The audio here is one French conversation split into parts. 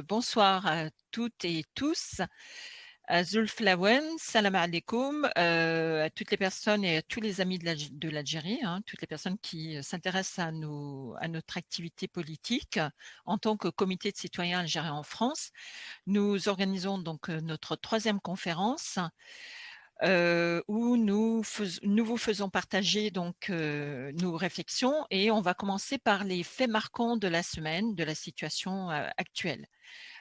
Bonsoir à toutes et tous. Zulf Lawen, salam alaikum à toutes les personnes et à tous les amis de l'Algérie, toutes les personnes qui s'intéressent à notre activité politique en tant que comité de citoyens algériens en France. Nous organisons donc notre 3e conférence où nous vous faisons partager donc nos réflexions, et on va commencer par les faits marquants de la semaine, de la situation actuelle.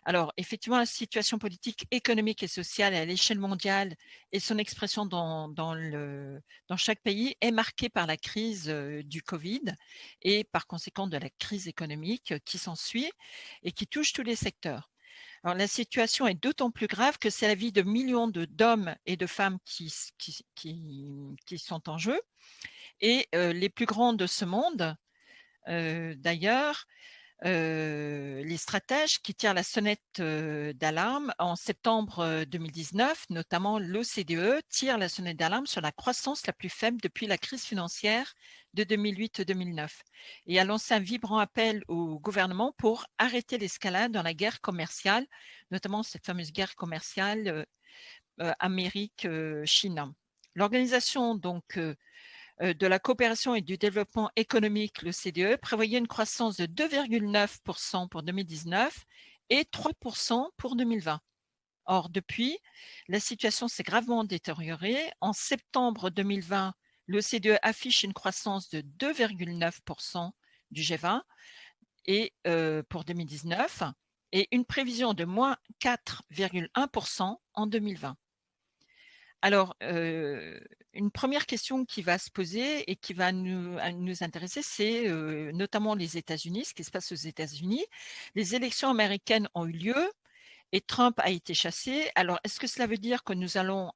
Alors, effectivement, la situation politique, économique et sociale à l'échelle mondiale et son expression dans chaque pays est marquée par la crise du Covid et par conséquent de la crise économique qui s'ensuit et qui touche tous les secteurs. Alors, la situation est d'autant plus grave que c'est la vie de millions d'hommes et de femmes qui sont en jeu. Et les plus grands de ce monde, d'ailleurs, les stratèges qui tirent la sonnette d'alarme en septembre 2019, notamment l'OCDE, tire la sonnette d'alarme sur la croissance la plus faible depuis la crise financière de 2008-2009 et a lancé un vibrant appel au gouvernement pour arrêter l'escalade dans la guerre commerciale, notamment cette fameuse guerre commerciale Amérique-Chine. L'organisation donc de la coopération et du développement économique, l'OCDE, prévoyait une croissance de 2,9% pour 2019 et 3% pour 2020. Or, depuis, la situation s'est gravement détériorée. En septembre 2020, l'OCDE affiche une croissance de 2,9% du G20 et, pour 2019 et une prévision de moins 4,1% en 2020. Alors, une première question qui va se poser et qui va nous intéresser, c'est notamment les États-Unis, ce qui se passe aux États-Unis. Les élections américaines ont eu lieu et Trump a été chassé. Alors, est-ce que cela veut dire que nous allons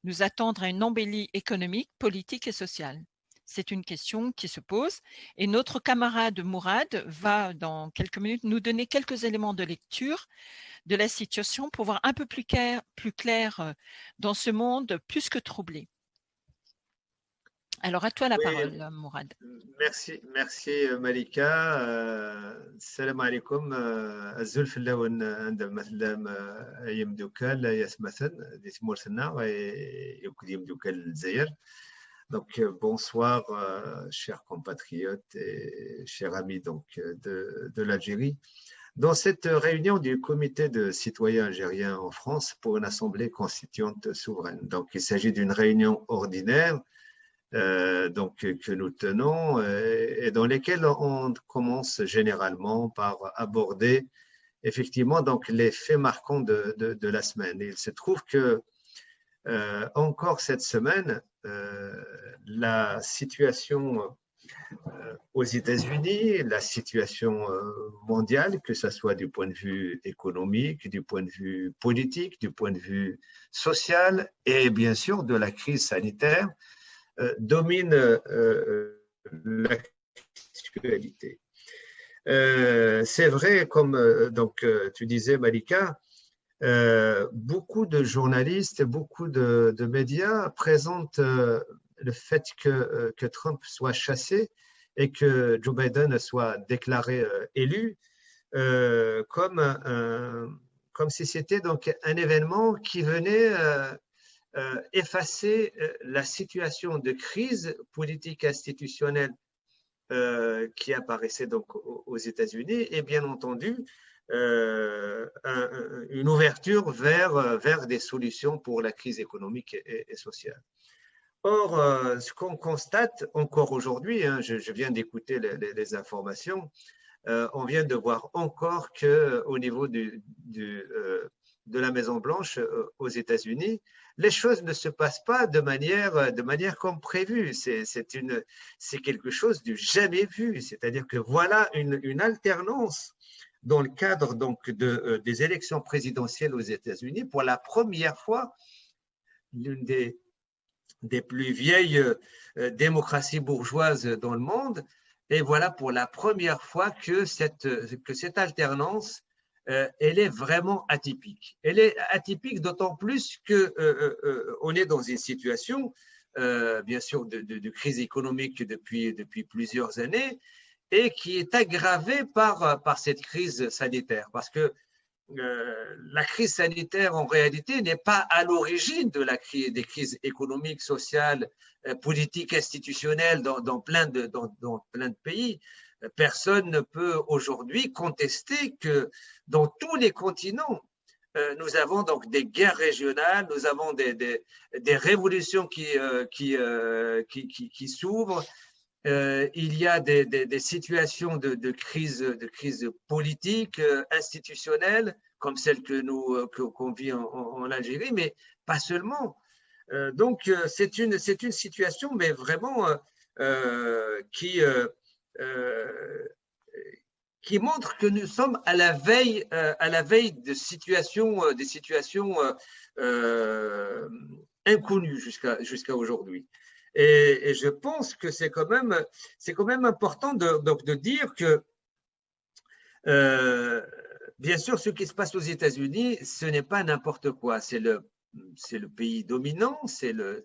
nous attendre à une embellie économique, politique et sociale? C'est une question qui se pose. Et notre camarade Mourad va, dans quelques minutes, nous donner quelques éléments de lecture de la situation pour voir un peu plus clair dans ce monde plus que troublé. Alors, à toi la parole, Mourad. Merci Malika. Salam alaikum. الزول في اللون عند مثلا أيام دوكال يسمثن دي تمور سنة ويقدم دوكال الجزائر. Donc bonsoir chers compatriotes et chers amis donc de l'Algérie. Dans cette réunion du comité de citoyens algériens en France pour une assemblée constituante souveraine. Donc il s'agit d'une réunion ordinaire donc, que nous tenons et dans lesquelles on commence généralement par aborder effectivement donc, les faits marquants de la semaine. Et il se trouve que encore cette semaine, la situation aux États-Unis, la situation mondiale, que ce soit du point de vue économique, du point de vue politique, du point de vue social et bien sûr de la crise sanitaire, domine l'actualité. C'est vrai, comme donc, tu disais, Malika, beaucoup de journalistes, beaucoup de médias présentent le fait que Trump soit chassé et que Joe Biden soit déclaré élu comme si c'était donc un événement qui venait effacer la situation de crise politique institutionnelle qui apparaissait donc aux États-Unis et bien entendu une ouverture vers des solutions pour la crise économique et sociale. Or, ce qu'on constate encore aujourd'hui, je viens d'écouter les informations, on vient de voir encore qu'au niveau de la Maison-Blanche aux États-Unis, les choses ne se passent pas de manière comme prévu. C'est quelque chose de jamais vu. C'est-à-dire que voilà une alternance dans le cadre donc des élections présidentielles aux États-Unis. Pour la première fois, l'une des plus vieilles démocraties bourgeoises dans le monde. Et voilà pour la première fois que cette alternance elle est vraiment atypique. Elle est atypique d'autant plus qu'on est dans une situation, bien sûr, de crise économique depuis plusieurs années et qui est aggravée par cette crise sanitaire. Parce que la crise sanitaire, en réalité, n'est pas à l'origine des crises économiques, sociales, politiques, institutionnelles dans plein de pays. Personne ne peut aujourd'hui contester que dans tous les continents, nous avons donc des guerres régionales, nous avons des révolutions qui s'ouvrent. Il y a des situations de crise politique, institutionnelle, comme celle qu'on vit en Algérie, mais pas seulement. Donc, c'est une situation, mais vraiment qui montre que nous sommes à la veille de des situations inconnues jusqu'à aujourd'hui. Et je pense que c'est quand même important de dire que, bien sûr, ce qui se passe aux États-Unis, ce n'est pas n'importe quoi. C'est le pays dominant, c'est la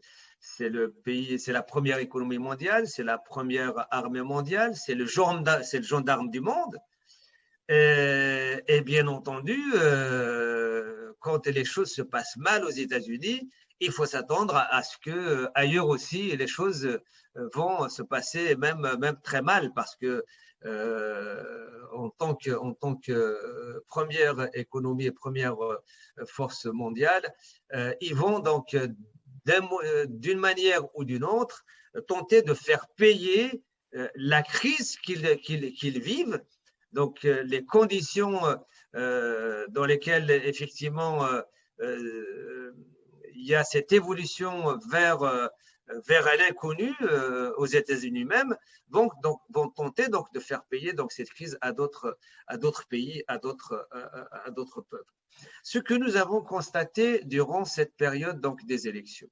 première économie mondiale, c'est la première armée mondiale, c'est le gendarme du monde. Et bien entendu, quand les choses se passent mal aux États-Unis, il faut s'attendre à ce que ailleurs aussi les choses vont se passer même très mal, parce que en tant que première économie et première force mondiale, ils vont donc d'une manière ou d'une autre tenter de faire payer la crise qu'ils vivent. Donc les conditions dans lesquelles effectivement il y a cette évolution vers l'inconnu aux États-Unis même, vont tenter donc de faire payer donc cette crise à d'autres pays, à d'autres peuples. Ce que nous avons constaté durant cette période donc des élections,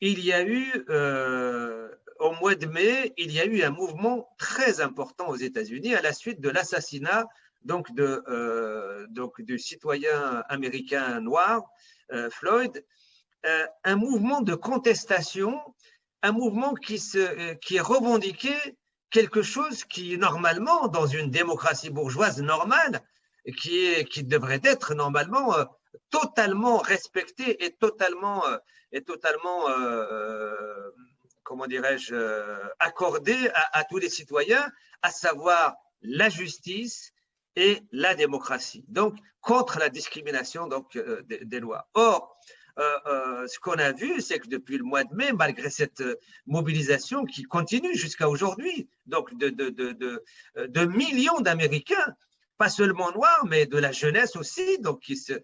il y a eu au mois de mai, il y a eu un mouvement très important aux États-Unis à la suite de l'assassinat donc du citoyen américain noir Floyd. Un mouvement de contestation, un mouvement qui revendiquait quelque chose qui, normalement, dans une démocratie bourgeoise normale, qui devrait être normalement totalement respecté et totalement comment dirais-je, accordé à tous les citoyens, à savoir la justice et la démocratie. Donc, contre la discrimination donc, des lois. Or, ce qu'on a vu, c'est que depuis le mois de mai, malgré cette mobilisation qui continue jusqu'à aujourd'hui, donc de millions d'Américains, pas seulement noirs, mais de la jeunesse aussi, donc qui se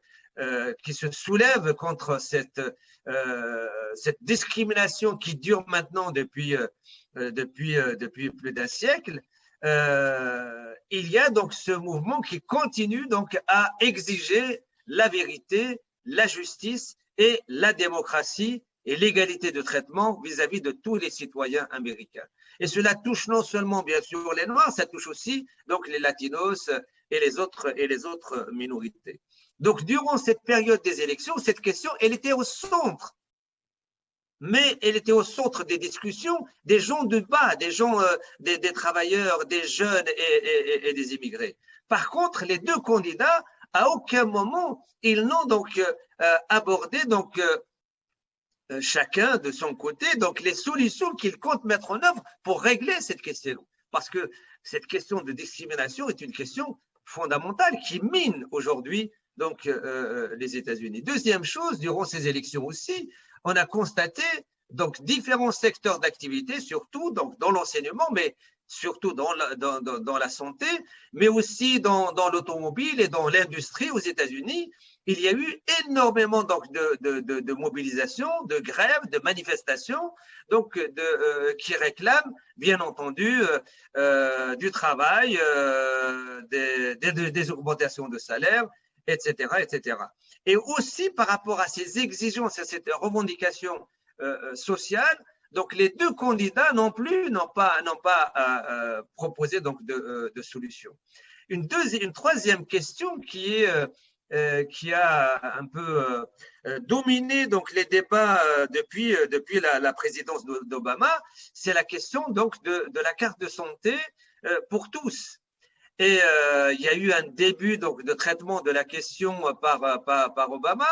soulève contre cette discrimination qui dure maintenant depuis plus d'un siècle. Il y a donc ce mouvement qui continue donc à exiger la vérité, la justice et la démocratie et l'égalité de traitement vis-à-vis de tous les citoyens américains. Et cela touche non seulement bien sûr les Noirs, ça touche aussi donc les Latinos et les autres minorités. Donc durant cette période des élections, cette question, elle était au centre. Mais elle était au centre des discussions des gens de bas, des gens, des travailleurs, des jeunes et des immigrés. Par contre, les deux candidats, à aucun moment, ils n'ont donc abordé donc chacun de son côté donc les solutions qu'ils comptent mettre en œuvre pour régler cette question. Parce que cette question de discrimination est une question fondamentale qui mine aujourd'hui donc les États-Unis. Deuxième chose, durant ces élections aussi, on a constaté donc différents secteurs d'activité, surtout donc dans l'enseignement, mais surtout dans la santé, mais aussi dans l'automobile et dans l'industrie aux États-Unis. Il y a eu énormément donc de mobilisations, de grèves, de manifestations, donc qui réclament bien entendu du travail, des augmentations de salaire, etc., etc. Et aussi par rapport à ces exigences, à cette revendication sociale, donc les deux candidats n'ont pas proposé donc de solution. Une troisième question qui a un peu dominé donc les débats depuis la présidence d'Obama, c'est la question donc de la carte de santé pour tous. Et il y a eu un début donc de traitement de la question par Obama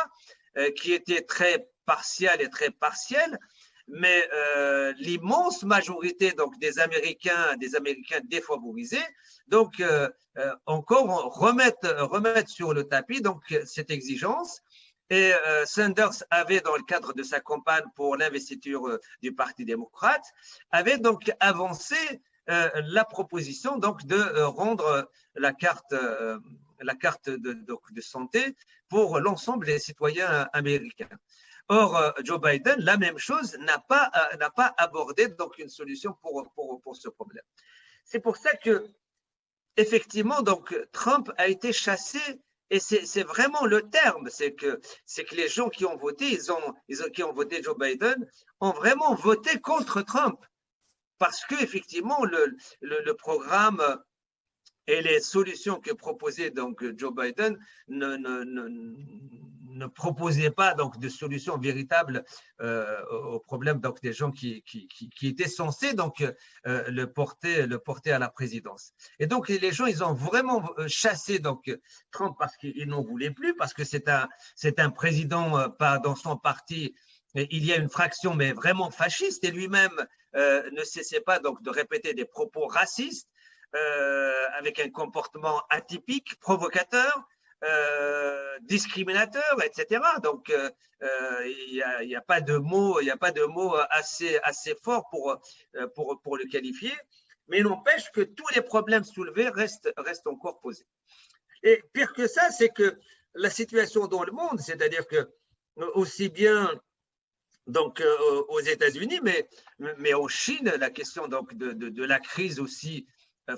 qui était très partial et très partiel, mais l'immense majorité donc des Américains défavorisés, donc encore remettre sur le tapis donc cette exigence. Et Sanders avait, dans le cadre de sa campagne pour l'investiture du Parti démocrate, avait donc avancé la proposition donc de rendre la carte de santé pour l'ensemble des citoyens américains. Or, Joe Biden, la même chose, n'a pas abordé donc une solution pour ce problème. C'est pour ça que, effectivement, donc Trump a été chassé. Et c'est vraiment le terme, c'est que les gens qui ont voté, qui ont voté Joe Biden, ont vraiment voté contre Trump. Parce qu'effectivement, le programme et les solutions que proposait donc Joe Biden ne proposaient pas donc de solutions véritables au problème donc des gens qui étaient censés donc le porter à la présidence. Et donc les gens, ils ont vraiment chassé donc Trump parce qu'ils n'en voulaient plus, parce que c'est un président pas dans son parti. Il y a une fraction mais vraiment fasciste, et lui-même ne cessait pas donc de répéter des propos racistes avec un comportement atypique, provocateur, discriminateur, etc. Donc il n'y a pas de mots, assez forts pour le qualifier. Mais il n'empêche que tous les problèmes soulevés restent encore posés. Et pire que ça, c'est que la situation dans le monde, c'est-à-dire que aussi bien donc aux États-Unis, mais en Chine, la question donc de la crise aussi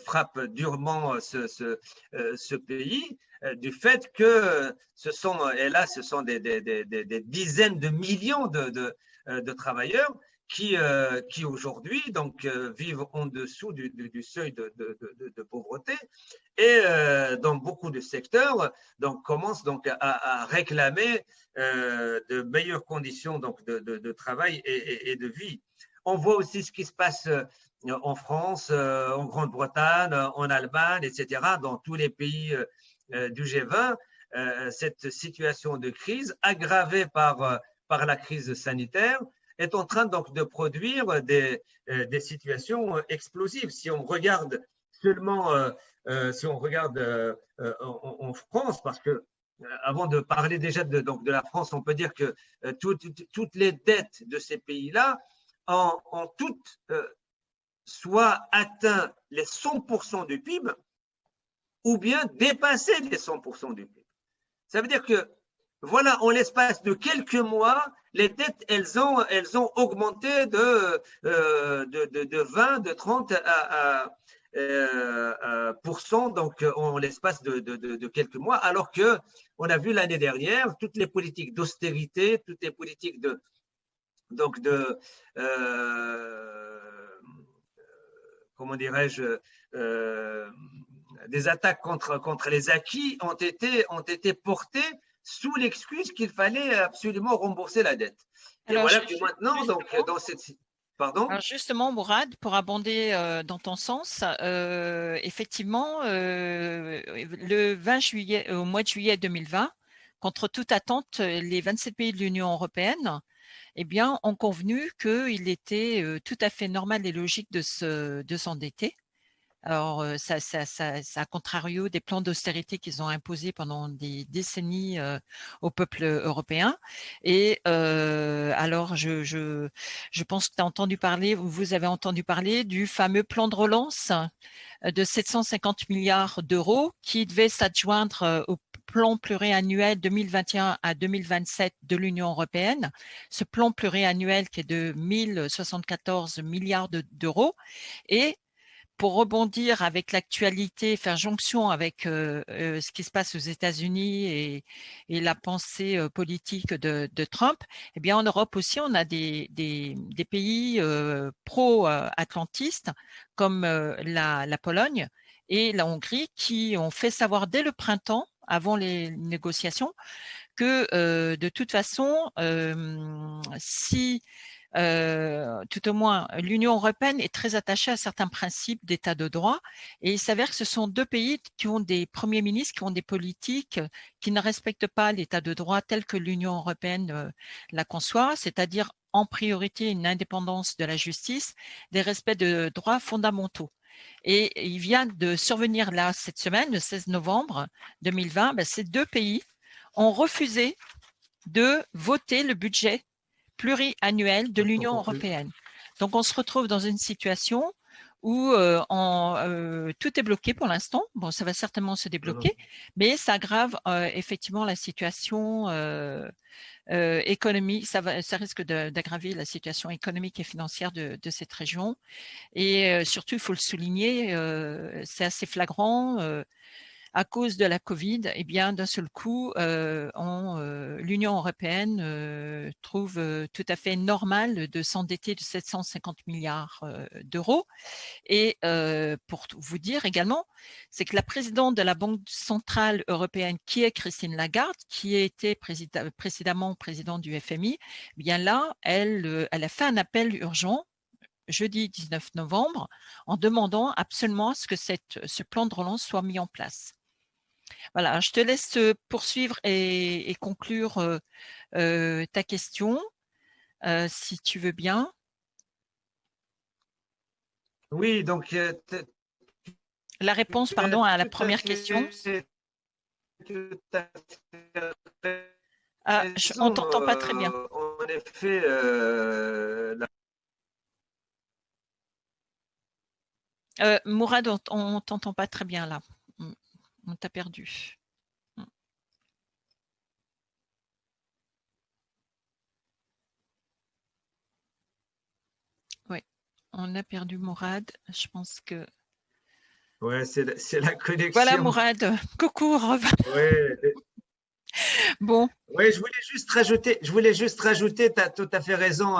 frappe durement ce pays, du fait que ce sont des dizaines de millions de travailleurs qui aujourd'hui donc vivent en dessous du seuil de pauvreté, et dans beaucoup de secteurs donc commencent donc à réclamer de meilleures conditions donc de travail et de vie. On voit aussi ce qui se passe en France, en Grande-Bretagne, en Allemagne, etc., dans tous les pays du G20, cette situation de crise aggravée par la crise sanitaire est en train donc de produire des situations explosives. Si on regarde seulement, en France, parce que avant de parler déjà de la France, on peut dire que toutes les dettes de ces pays-là ont toutes soit atteint les 100% du PIB, ou bien dépassé les 100% du PIB. Ça veut dire que, voilà, en l'espace de quelques mois, les dettes, elles ont augmenté de 20, de 30 % donc en l'espace de quelques mois, alors que on a vu l'année dernière toutes les politiques d'austérité, toutes les politiques comment dirais-je, des attaques contre les acquis ont été portées sous l'excuse qu'il fallait absolument rembourser la dette. Et alors, voilà que maintenant, donc, dans cette... Pardon ? Alors justement, Mourad, pour abonder dans ton sens, effectivement, le 20 juillet, au mois de juillet 2020, contre toute attente, les 27 pays de l'Union européenne ont convenu qu'il était tout à fait normal et logique de s'endetter. Alors, ça, à contrario des plans d'austérité qu'ils ont imposés pendant des décennies au peuple européen. Et alors, je pense que tu as entendu parler, vous avez entendu parler du fameux plan de relance de 750 milliards d'euros qui devait s'adjoindre au plan pluriannuel 2021 à 2027 de l'Union européenne. Ce plan pluriannuel qui est de 1074 milliards d'euros. Et pour rebondir avec l'actualité, faire jonction avec ce qui se passe aux États-Unis et la pensée politique de Trump, en Europe aussi, on a des pays pro-atlantistes comme la Pologne et la Hongrie qui ont fait savoir dès le printemps, avant les négociations, que de toute façon, si tout au moins, l'Union européenne est très attachée à certains principes d'état de droit et il s'avère que ce sont deux pays qui ont des premiers ministres, qui ont des politiques qui ne respectent pas l'état de droit tel que l'Union européenne la conçoit, c'est-à-dire en priorité une indépendance de la justice, des respects de droits fondamentaux. Et il vient de survenir là cette semaine, le 16 novembre 2020, ces deux pays ont refusé de voter le budget pluriannuel de l'Union européenne. Donc, on se retrouve dans une situation où tout est bloqué pour l'instant. Bon, ça va certainement se débloquer, mais ça aggrave effectivement la situation économique. Ça risque d'aggraver la situation économique et financière de cette région. Et surtout, il faut le souligner, c'est assez flagrant. À cause de la Covid, eh bien, d'un seul coup, l'Union européenne trouve tout à fait normal de s'endetter de 750 milliards d'euros. Et pour vous dire également, c'est que la présidente de la Banque centrale européenne, qui est Christine Lagarde, qui était précédemment présidente du FMI, eh bien là, elle a fait un appel urgent jeudi 19 novembre en demandant absolument à ce que ce plan de relance soit mis en place. Voilà, je te laisse poursuivre et conclure ta question, si tu veux bien. Oui, donc… La réponse, pardon, à la première question. On ne t'entend pas très bien. En effet, Mourad, on ne t'entend pas très bien là. On t'a perdu. Oui, on a perdu Mourad. Je pense que… Ouais, c'est la connexion. Voilà Mourad, coucou, reviens. Ouais. Bon. Oui, je voulais juste rajouter, tu as tout à fait raison,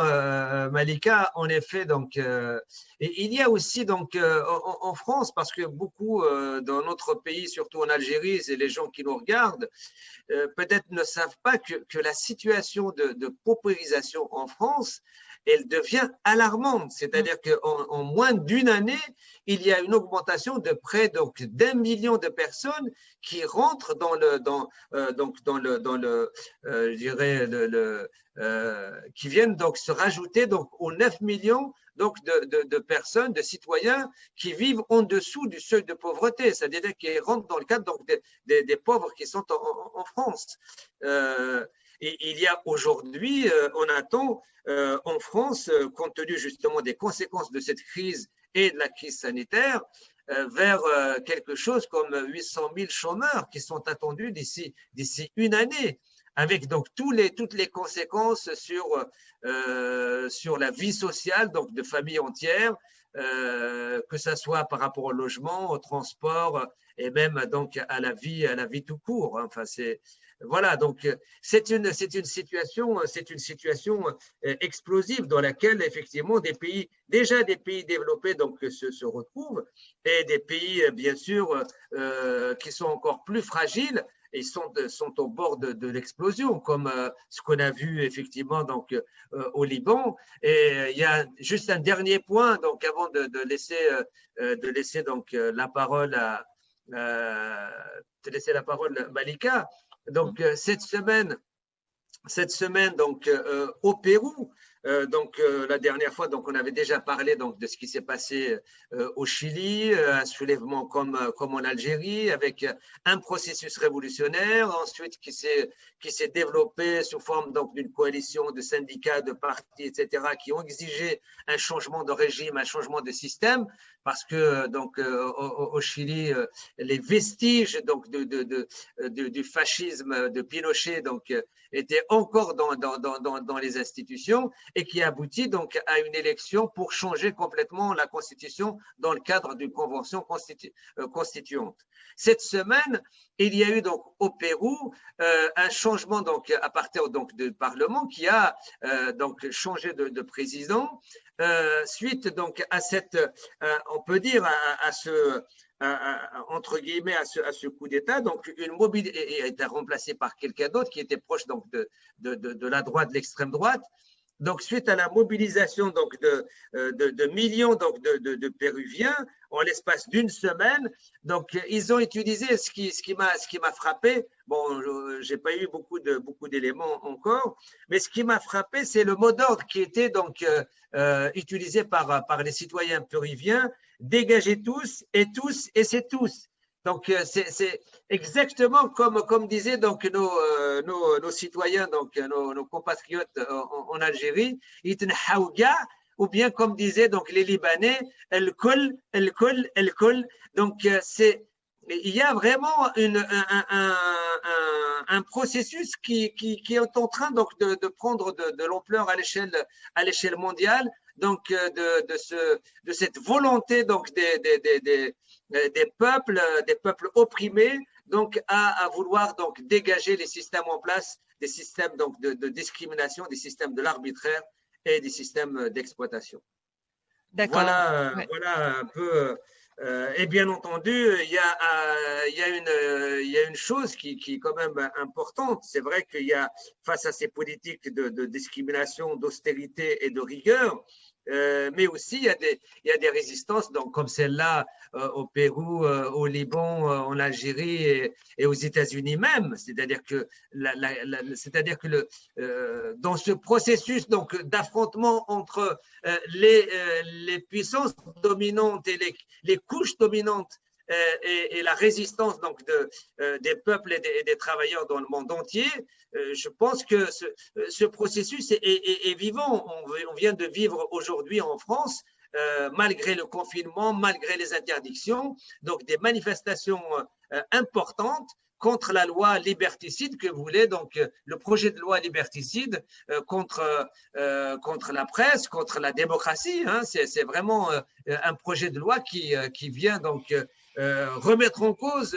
Malika, en effet. Donc, et il y a aussi donc en France, parce que beaucoup dans notre pays, surtout en Algérie, c'est les gens qui nous regardent, peut-être ne savent pas que la situation de paupérisation en France, elle devient alarmante. C'est-à-dire qu'en moins d'une année, il y a une augmentation de près d'1 million de personnes qui rentrent je dirais qui viennent donc se rajouter donc aux 9 millions donc de personnes, de citoyens qui vivent en dessous du seuil de pauvreté, c'est-à-dire qui rentrent dans le cadre donc des pauvres qui sont en France. Et il y a aujourd'hui, on attend en France, compte tenu justement des conséquences de cette crise et de la crise sanitaire, vers quelque chose comme 800 000 chômeurs qui sont attendus d'ici une année, avec donc toutes les conséquences sur la vie sociale donc de familles entières, que ce soit par rapport au logement, au transport et même donc à la vie tout court. Enfin, voilà, donc c'est une situation explosive dans laquelle effectivement déjà des pays développés donc se retrouvent, et des pays bien sûr qui sont encore plus fragiles et sont au bord de l'explosion, comme ce qu'on a vu effectivement donc au Liban. Et il y a juste un dernier point donc avant de laisser donc la parole à Malika. Donc cette semaine donc au Pérou, la dernière fois donc on avait déjà parlé donc de ce qui s'est passé au Chili, un soulèvement comme en Algérie, avec un processus révolutionnaire ensuite qui s'est développé sous forme donc d'une coalition de syndicats, de partis, etc., qui ont exigé un changement de régime, un changement de système, parce que donc au Chili, les vestiges donc du fascisme de Pinochet donc étaient encore dans les institutions, et qui aboutit donc à une élection pour changer complètement la Constitution dans le cadre d'une convention constituante. Cette semaine, il y a eu donc au Pérou un changement donc à partir donc du Parlement qui a donc changé de président suite donc à cette, on peut dire à ce entre guillemets à ce coup d'État. Donc une mobilité a été remplacée par quelqu'un d'autre qui était proche donc de la droite, de l'extrême droite, Donc, suite à la mobilisation donc, de millions donc, de Péruviens en l'espace d'une semaine, donc ils ont utilisé ce qui m'a frappé. Bon, j'ai pas eu beaucoup d'éléments encore, mais ce qui m'a frappé, c'est le mot d'ordre qui était donc utilisé par les citoyens péruviens: dégagez tous, et c'est tous. Donc, c'est exactement comme disaient donc nos citoyens, donc nos compatriotes en Algérie, Itn Haouga, ou bien comme disaient donc les Libanais, El Kol, El Kol, El Kol. Donc, il y a vraiment un processus qui est en train donc de prendre de l'ampleur à l'échelle mondiale. Donc, de cette volonté donc des peuples opprimés, donc à vouloir donc dégager les systèmes en place, des systèmes donc de discrimination, des systèmes de l'arbitraire et des systèmes d'exploitation. D'accord. Ouais. Voilà un peu. Et bien entendu, il y a une chose qui est quand même importante. C'est vrai qu'il y a, face à ces politiques de discrimination, d'austérité et de rigueur, mais aussi il y a des résistances, donc, comme celle-là au Pérou, au Liban, en Algérie et aux États-Unis même. C'est-à-dire que, dans ce processus donc d'affrontement entre les puissances dominantes et les couches dominantes et la résistance donc des peuples et des travailleurs dans le monde entier, je pense que ce processus est vivant. On vient de vivre aujourd'hui en France, malgré le confinement, malgré les interdictions, donc des manifestations importantes contre la loi liberticide que voulait donc le projet de loi liberticide contre la presse, contre la démocratie. Hein. C'est vraiment un projet de loi qui vient donc remettre en cause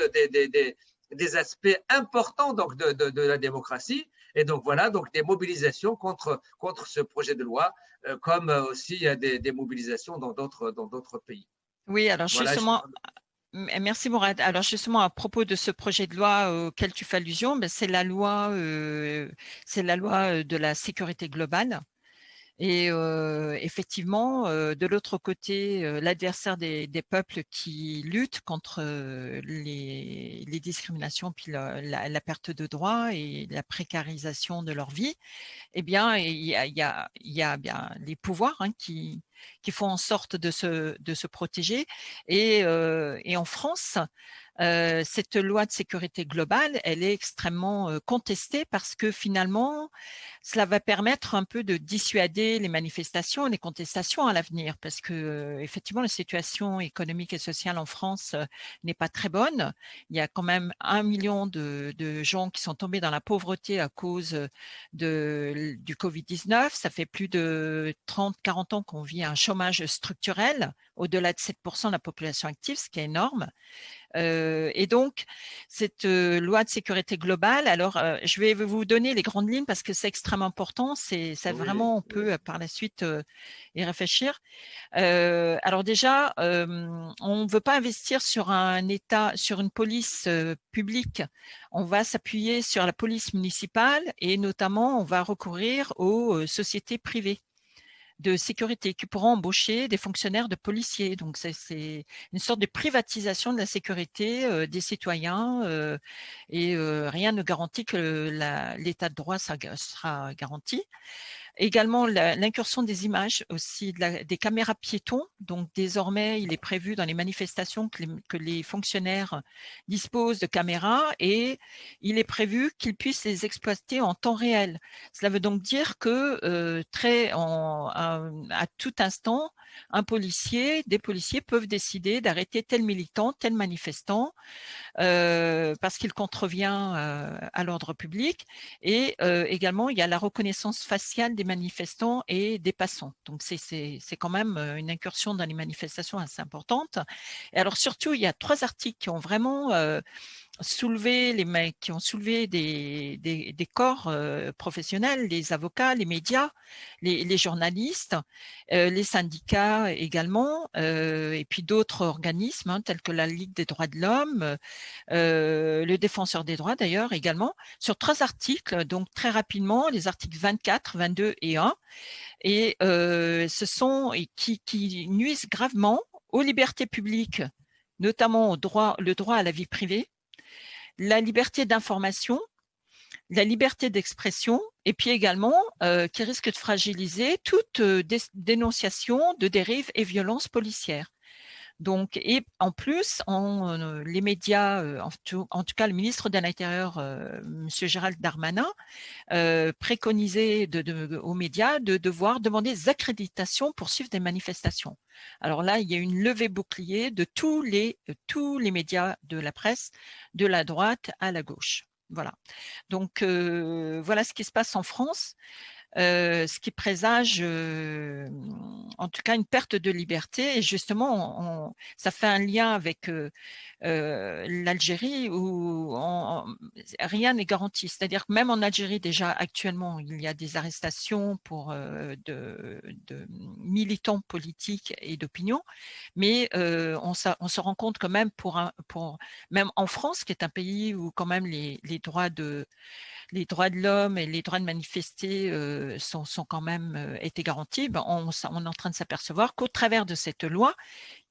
des aspects importants donc de la démocratie. Et donc voilà, donc des mobilisations contre ce projet de loi, comme aussi il y a des mobilisations dans d'autres pays. Oui, alors Voilà, justement, merci Mourad. Alors justement, à propos de ce projet de loi auquel tu fais allusion, ben, c'est la loi de la sécurité globale. Et effectivement, de l'autre côté, l'adversaire des peuples qui luttent contre les discriminations, puis la perte de droits et la précarisation de leur vie, eh bien, il y a bien les pouvoirs hein, qui font en sorte de se protéger. Et en France, cette loi de sécurité globale, elle est extrêmement contestée parce que finalement, cela va permettre un peu de dissuader les manifestations, les contestations à l'avenir, parce que effectivement, la situation économique et sociale en France n'est pas très bonne. Il y a quand même 1 million de gens qui sont tombés dans la pauvreté à cause du Covid-19. Ça fait plus de 30-40 ans qu'on vit un chômage structurel, au-delà de 7% de la population active, ce qui est énorme. Et donc, cette loi de sécurité globale, alors je vais vous donner les grandes lignes parce que c'est extrêmement important. Ça vraiment, on peut par la suite y réfléchir. Alors déjà, on ne veut pas investir sur un État, sur une police publique. On va s'appuyer sur la police municipale et notamment, on va recourir aux sociétés privées de sécurité qui pourront embaucher des fonctionnaires de policiers. Donc, c'est une sorte de privatisation de la sécurité des citoyens et rien ne garantit que l'état de droit sera garanti. Également, l'incursion des images aussi, des caméras piétons. Donc, désormais, il est prévu dans les manifestations que les fonctionnaires disposent de caméras et il est prévu qu'ils puissent les exploiter en temps réel. Cela veut donc dire que à tout instant, des policiers peuvent décider d'arrêter tel militant, tel manifestant parce qu'il contrevient à l'ordre public. Et également, il y a la reconnaissance faciale des manifestants et des passants. Donc, c'est quand même une incursion dans les manifestations assez importante. Et alors, surtout, il y a 3 articles qui ont vraiment qui ont soulevé des corps professionnels, les avocats, les médias, les journalistes, les syndicats également, et puis d'autres organismes hein, tels que la Ligue des droits de l'homme, le Défenseur des droits d'ailleurs également, sur 3 articles, donc très rapidement, les articles 24, 22 et 1, et qui nuisent gravement aux libertés publiques, notamment le droit à la vie privée, la liberté d'information, la liberté d'expression, et puis également qui risque de fragiliser toute dénonciation de dérives et violences policières. Donc, et en plus, les médias, en tout cas le ministre de l'Intérieur, M. Gérald Darmanin, préconisait aux médias de devoir demander des accréditations pour suivre des manifestations. Alors là, il y a une levée bouclier de tous les médias de la presse, de la droite à la gauche. Voilà. Donc, voilà ce qui se passe en France. Ce qui présage en tout cas une perte de liberté. Et justement, ça fait un lien avec l'Algérie où rien n'est garanti. C'est-à-dire que même en Algérie, déjà actuellement, il y a des arrestations pour de militants politiques et d'opinion, mais on se rend compte quand même même en France, qui est un pays où quand même les droits de l'homme et les droits de manifester sont quand même été garantis, on est en train de s'apercevoir qu'au travers de cette loi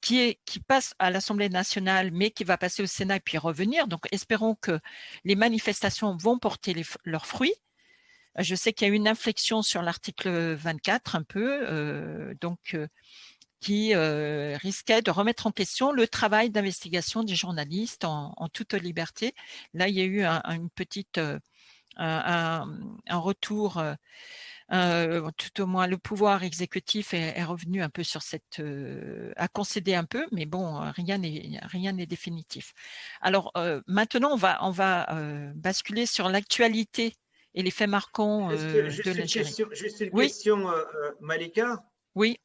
qui passe à l'Assemblée nationale, mais qui va passer au Sénat et puis revenir, donc espérons que les manifestations vont porter leurs fruits. Je sais qu'il y a une inflexion sur l'article 24 un peu, qui risquait de remettre en question le travail d'investigation des journalistes en toute liberté. Là, il y a eu une petite un retour, tout au moins le pouvoir exécutif est revenu un peu sur a concédé un peu, mais bon, rien n'est définitif. Alors maintenant, on va basculer sur l'actualité et les faits marquants de l'Algérie. Juste une Oui. question, Malika. Oui.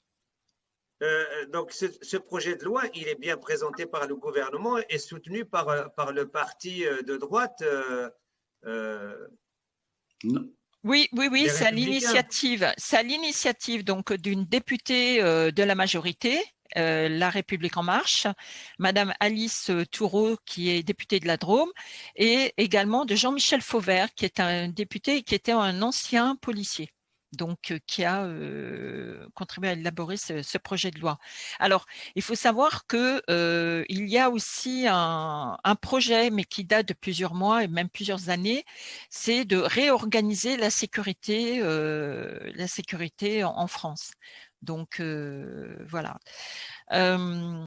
Donc, ce projet de loi, il est bien présenté par le gouvernement et soutenu par le parti de droite. Non. Oui, c'est à l'initiative donc d'une députée de la majorité, La République en marche, Madame Alice Toureau, qui est députée de la Drôme, et également de Jean-Michel Fauvert, qui est un député qui était un ancien policier, donc qui a contribué à élaborer ce projet de loi. Alors, il faut savoir que il y a aussi un projet, mais qui date de plusieurs mois et même plusieurs années, c'est de réorganiser la sécurité en France. Donc voilà.